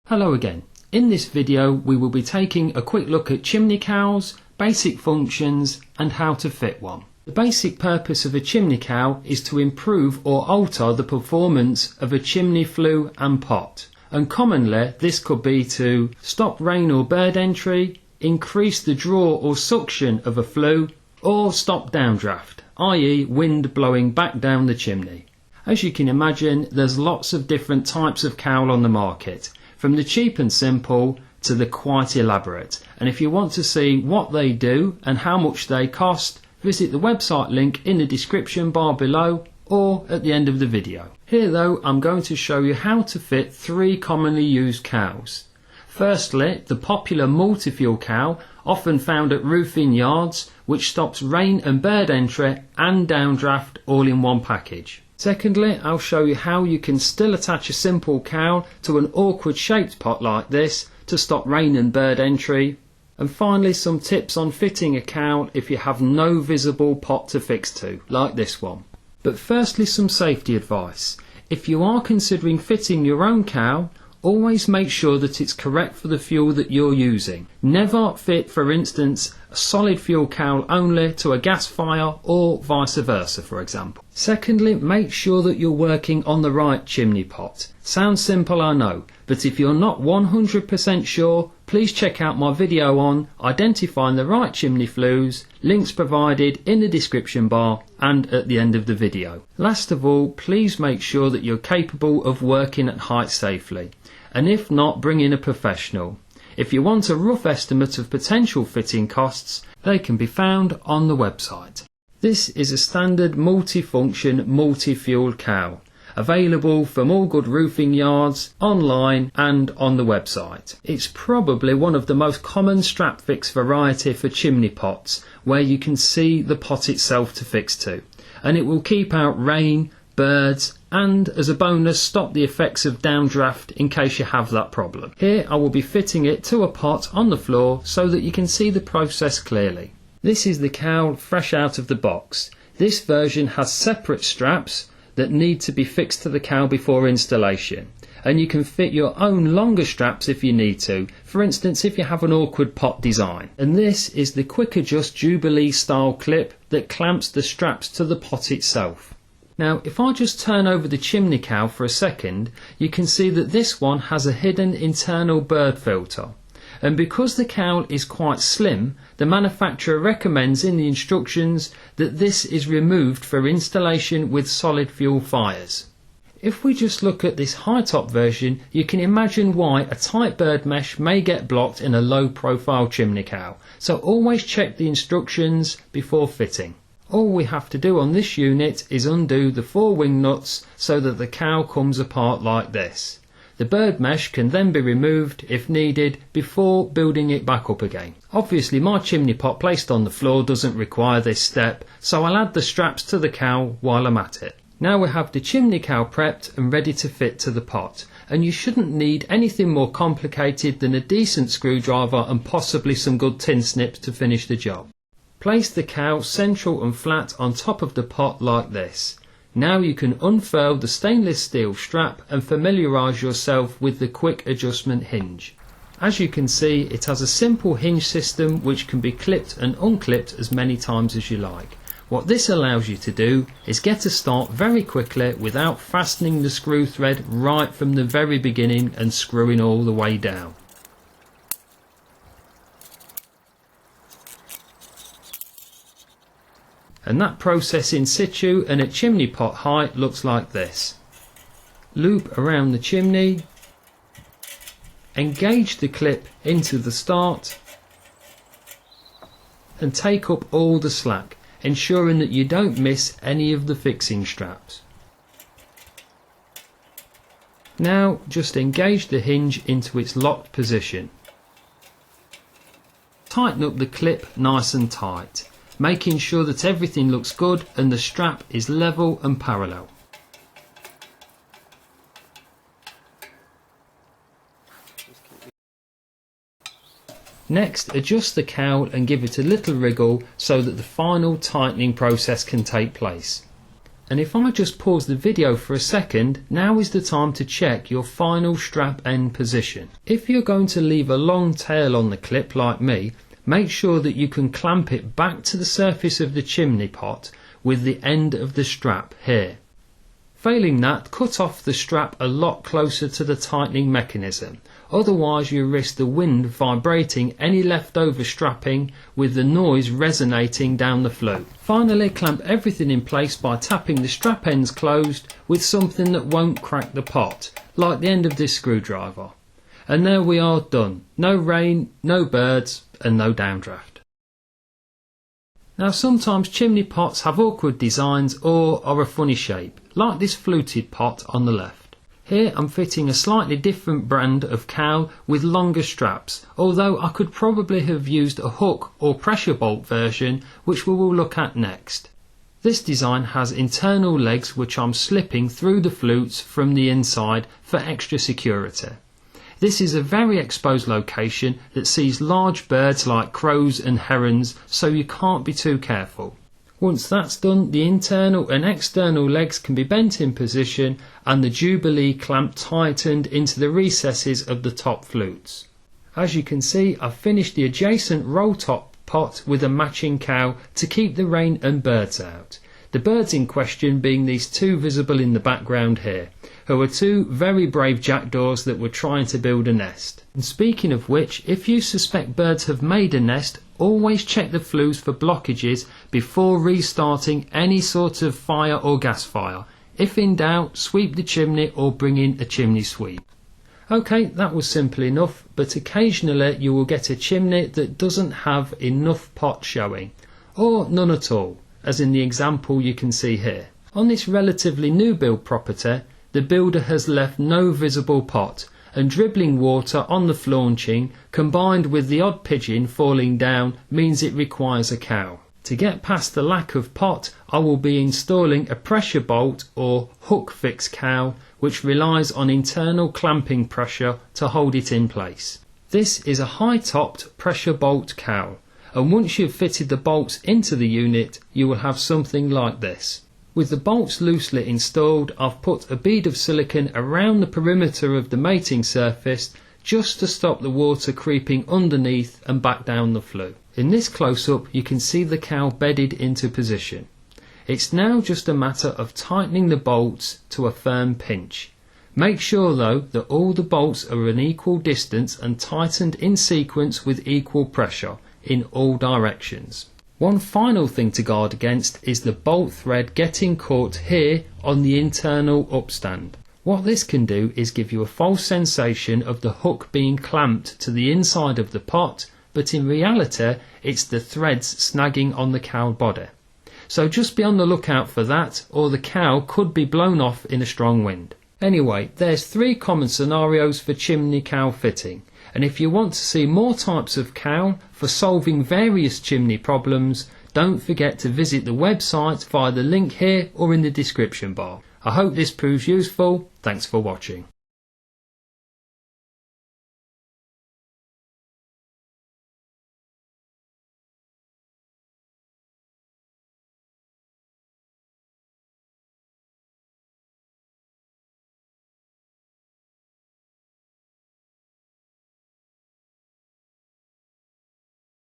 Hello again. In this video we will be taking a quick look at chimney cowls, basic functions and how to fit one. The basic purpose of a chimney cowl is to improve or alter the performance of a chimney flue and pot, and commonly this could be to stop rain or bird entry, increase the draw or suction of a flue, or stop downdraft, i.e. wind blowing back down the chimney. As you can imagine, there's lots of different types of cowl on the market, from the cheap and simple to the quite elaborate, and if you want to see what they do and how much they cost, visit the website link in the description bar below or at the end of the video. Here though, I'm going to show you how to fit 3 commonly used cowls. Firstly, the popular multi-fuel cowl, often found at roofing yards, which stops rain and bird entry and downdraft all in one package. Secondly, I'll show you how you can still attach a simple cowl to an awkward shaped pot like this to stop rain and bird entry. And finally, some tips on fitting a cowl if you have no visible pot to fix to, like this one. But firstly, some safety advice. If you are considering fitting your own cowl, always make sure that it's correct for the fuel that you're using. Never fit, for instance, a solid fuel cowl only to a gas fire or vice versa, for example. Secondly, make sure that you're working on the right chimney pot. Sounds simple, I know, but if you're not 100% sure, please check out my video on identifying the right chimney flues, links provided in the description bar and at the end of the video. Last of all, please make sure that you're capable of working at height safely, and if not, bring in a professional. If you want a rough estimate of potential fitting costs, they can be found on the website. This is a standard multi-function, multi-fuel cowl, available from all good roofing yards, online and on the website. It's probably one of the most common strap fix variety for chimney pots, where you can see the pot itself to fix to, and it will keep out rain, birds, and as a bonus stop the effects of downdraft in case you have that problem. Here I will be fitting it to a pot on the floor so that you can see the process clearly. This is the cowl fresh out of the box. This version has separate straps that need to be fixed to the cowl before installation, and you can fit your own longer straps if you need to, for instance if you have an awkward pot design. And this is the quick adjust Jubilee style clip that clamps the straps to the pot itself. Now if I just turn over the chimney cowl for a second, you can see that this one has a hidden internal bird filter, and because the cowl is quite slim, the manufacturer recommends in the instructions that this is removed for installation with solid fuel fires. If we just look at this high top version, you can imagine why a tight bird mesh may get blocked in a low profile chimney cowl, so always check the instructions before fitting. All we have to do on this unit is undo the 4 wing nuts so that the cowl comes apart like this. The bird mesh can then be removed if needed before building it back up again. Obviously my chimney pot placed on the floor doesn't require this step, so I'll add the straps to the cowl while I'm at it. Now we have the chimney cowl prepped and ready to fit to the pot, and you shouldn't need anything more complicated than a decent screwdriver and possibly some good tin snips to finish the job. Place the cowl central and flat on top of the pot like this. Now you can unfurl the stainless steel strap and familiarise yourself with the quick adjustment hinge. As you can see, it has a simple hinge system which can be clipped and unclipped as many times as you like. What this allows you to do is get a start very quickly without fastening the screw thread right from the very beginning and screwing all the way down. And that process in situ and at chimney pot height looks like this. Loop around the chimney, engage the clip into the start and take up all the slack, ensuring that you don't miss any of the fixing straps. Now just engage the hinge into its locked position. Tighten up the clip nice and tight, making sure that everything looks good and the strap is level and parallel. Next, adjust the cowl and give it a little wriggle so that the final tightening process can take place. And if I just pause the video for a second, now is the time to check your final strap end position. If you're going to leave a long tail on the clip like me, make sure that you can clamp it back to the surface of the chimney pot with the end of the strap here. Failing that, cut off the strap a lot closer to the tightening mechanism, otherwise you risk the wind vibrating any leftover strapping with the noise resonating down the flue. Finally, clamp everything in place by tapping the strap ends closed with something that won't crack the pot, like the end of this screwdriver. And there we are, done. No rain, no birds and no downdraft. Now sometimes chimney pots have awkward designs or are a funny shape, like this fluted pot on the left. Here I'm fitting a slightly different brand of cowl with longer straps, although I could probably have used a hook or pressure bolt version, which we will look at next. This design has internal legs which I'm slipping through the flutes from the inside for extra security. This is a very exposed location that sees large birds like crows and herons, so you can't be too careful. Once that's done, the internal and external legs can be bent in position and the Jubilee clamp tightened into the recesses of the top flutes. As you can see, I've finished the adjacent roll top pot with a matching cowl to keep the rain and birds out. The birds in question being these two visible in the background here, who are two very brave jackdaws that were trying to build a nest. And speaking of which, if you suspect birds have made a nest, always check the flues for blockages before restarting any sort of fire or gas fire. If in doubt, sweep the chimney or bring in a chimney sweep. Okay, that was simple enough, but occasionally you will get a chimney that doesn't have enough pot showing, or none at all, as in the example you can see here. On this relatively new build property, the builder has left no visible pot, and dribbling water on the flaunching combined with the odd pigeon falling down means it requires a cowl. To get past the lack of pot, I will be installing a pressure bolt or hook fix cowl which relies on internal clamping pressure to hold it in place. This is a high-topped pressure bolt cowl, and once you've fitted the bolts into the unit you will have something like this. With the bolts loosely installed, I've put a bead of silicone around the perimeter of the mating surface just to stop the water creeping underneath and back down the flue. In this close-up you can see the cowl bedded into position. It's now just a matter of tightening the bolts to a firm pinch. Make sure though that all the bolts are an equal distance and tightened in sequence with equal pressure in all directions. One final thing to guard against is the bolt thread getting caught here on the internal upstand. What this can do is give you a false sensation of the hook being clamped to the inside of the pot, but in reality it's the threads snagging on the cowl body. So just be on the lookout for that, or the cowl could be blown off in a strong wind. Anyway, there's 3 common scenarios for chimney cowl fitting. And if you want to see more types of cowl for solving various chimney problems, don't forget to visit the website via the link here or in the description bar. I hope this proves useful. Thanks for watching.